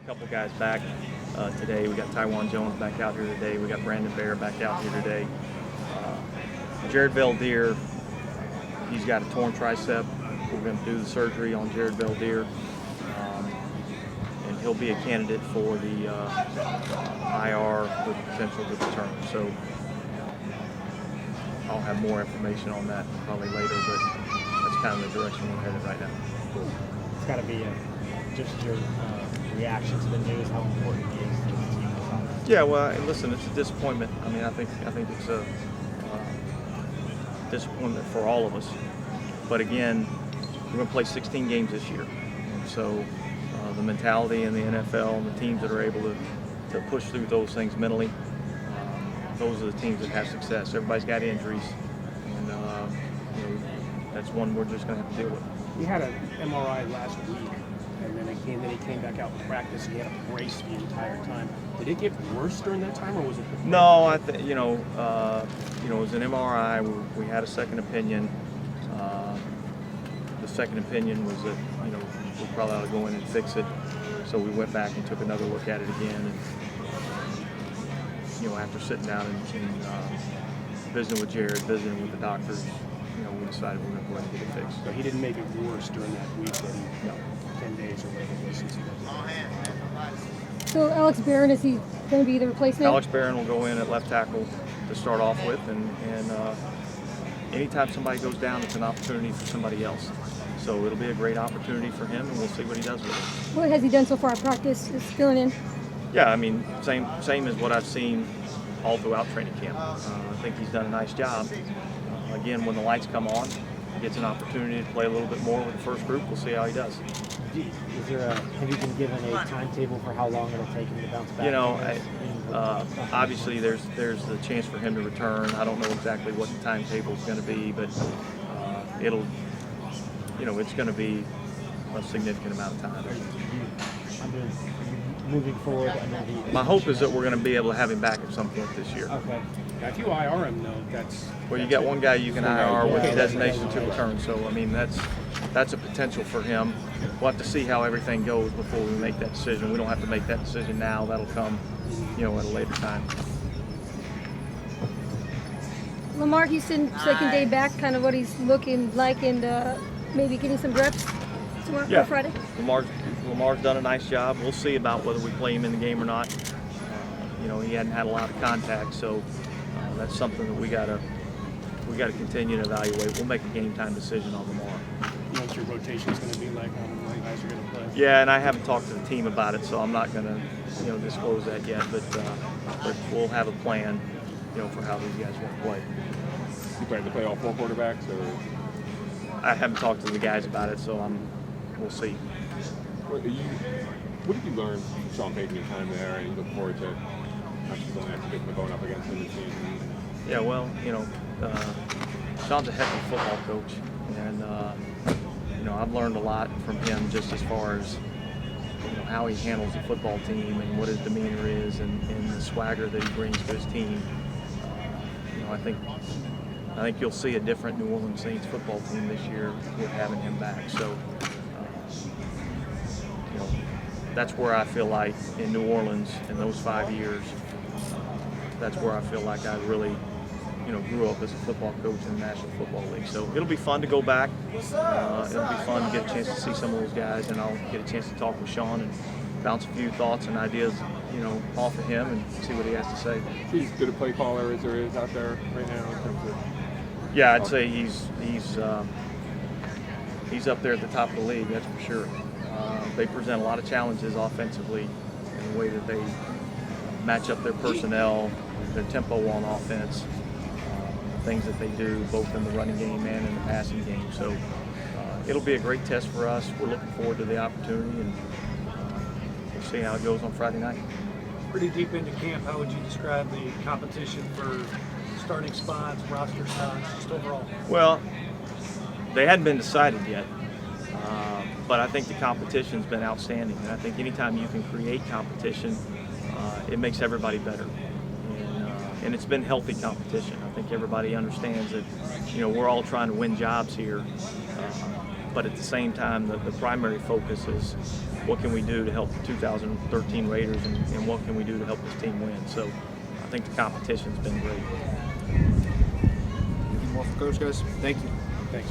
couple guys back today. We got Taiwan Jones back out here today. We got Brandon Bear back out here today. Jared Veldheer, he's got a torn tricep. We're going to do the surgery on Jared Veldheer, and he'll be a candidate for the IR with potential to return. So I'll have more information on that probably later, but that's kind of the direction we're headed right now. It's got to be just your reaction to the news, how important he is to the team. Yeah, well, listen, it's a disappointment. I mean, I think it's a disappointment for all of us. But again, we're going to play 16 games this year, and so the mentality in the NFL and the teams that are able to push through those things mentally, those are the teams that have success. Everybody's got injuries, and that's one we're just going to have to deal with. He had an MRI last week, and then he came back out in practice. And he had a brace the entire time. Did it get worse during that time, or was it? No, I think it was an MRI. We had a second opinion. The second opinion was that we probably ought to go in and fix it. So we went back and took another look at it again, and after sitting down and visiting with Jared, visiting with the doctors, we decided we're going to go ahead and get it fixed. So he didn't make it worse during that week, that 10 days or whatever it was since he was. So Alex Barron, is he going to be the replacement? Alex Barron will go in at left tackle to start off with, and anytime somebody goes down, it's an opportunity for somebody else. So it'll be a great opportunity for him, and we'll see what he does with it. What has he done so far at practice? Is filling in? Yeah, I mean, same as what I've seen all throughout training camp. I think he's done a nice job. Again, when the lights come on, he gets an opportunity to play a little bit more with the first group. We'll see how he does. Have you been given a timetable for how long it'll take him to bounce back? Obviously there's the chance for him to return. I don't know exactly what the timetable is going to be, but it's going to be a significant amount of time. Moving forward, my hope is that we're going to be able to have him back at some point this year. Okay. Now, if you IR him, though, well, you got one guy you can IR with a designation to return. So I mean, that's a potential for him. We'll have to see how everything goes before we make that decision. We don't have to make that decision now. That'll come, at a later time. Lamar Houston, second day back, kind of what he's looking like, and maybe getting some reps tomorrow or Friday. Lamar's done a nice job. We'll see about whether we play him in the game or not. He hadn't had a lot of contact, so that's something that we gotta continue to evaluate. We'll make a game time decision on Lamar. You know what your rotation is going to be like, how many guys are going to play? Yeah, and I haven't talked to the team about it, so I'm not going to disclose that yet. But we'll have a plan, for how these guys want to play. You plan to play all four quarterbacks, or? I haven't talked to the guys about it, so we'll see. What did you learn from Sean Payton your time there, and you look forward to actually going up against him this season? Yeah, well, Sean's a heck of a football coach, and I've learned a lot from him just as far as how he handles the football team and what his demeanor is, and the swagger that he brings to his team. I think you'll see a different New Orleans Saints football team this year with having him back. So, that's where I feel like in New Orleans in those 5 years, that's where I feel like I really, grew up as a football coach in the National Football League. So it'll be fun to go back. It'll be fun to get a chance to see some of those guys, and I'll get a chance to talk with Sean and bounce a few thoughts and ideas, off of him and see what he has to say. He's as good a play caller as there is out there right now in terms of. Yeah, I'd say he's up there at the top of the league. That's for sure. They present a lot of challenges offensively in the way that they match up their personnel, their tempo on offense, things that they do both in the running game and in the passing game. So it'll be a great test for us. We're looking forward to the opportunity, and we'll see how it goes on Friday night. Pretty deep into camp, how would you describe the competition for starting spots, roster spots, just overall? Well, they hadn't been decided yet. But I think the competition's been outstanding, and I think anytime you can create competition, it makes everybody better. And it's been healthy competition. I think everybody understands that, we're all trying to win jobs here. but at the same time, the primary focus is what can we do to help the 2013 Raiders, and what can we do to help this team win. So I think the competition's been great. Anything more for Coach, guys? Thank you. Thanks.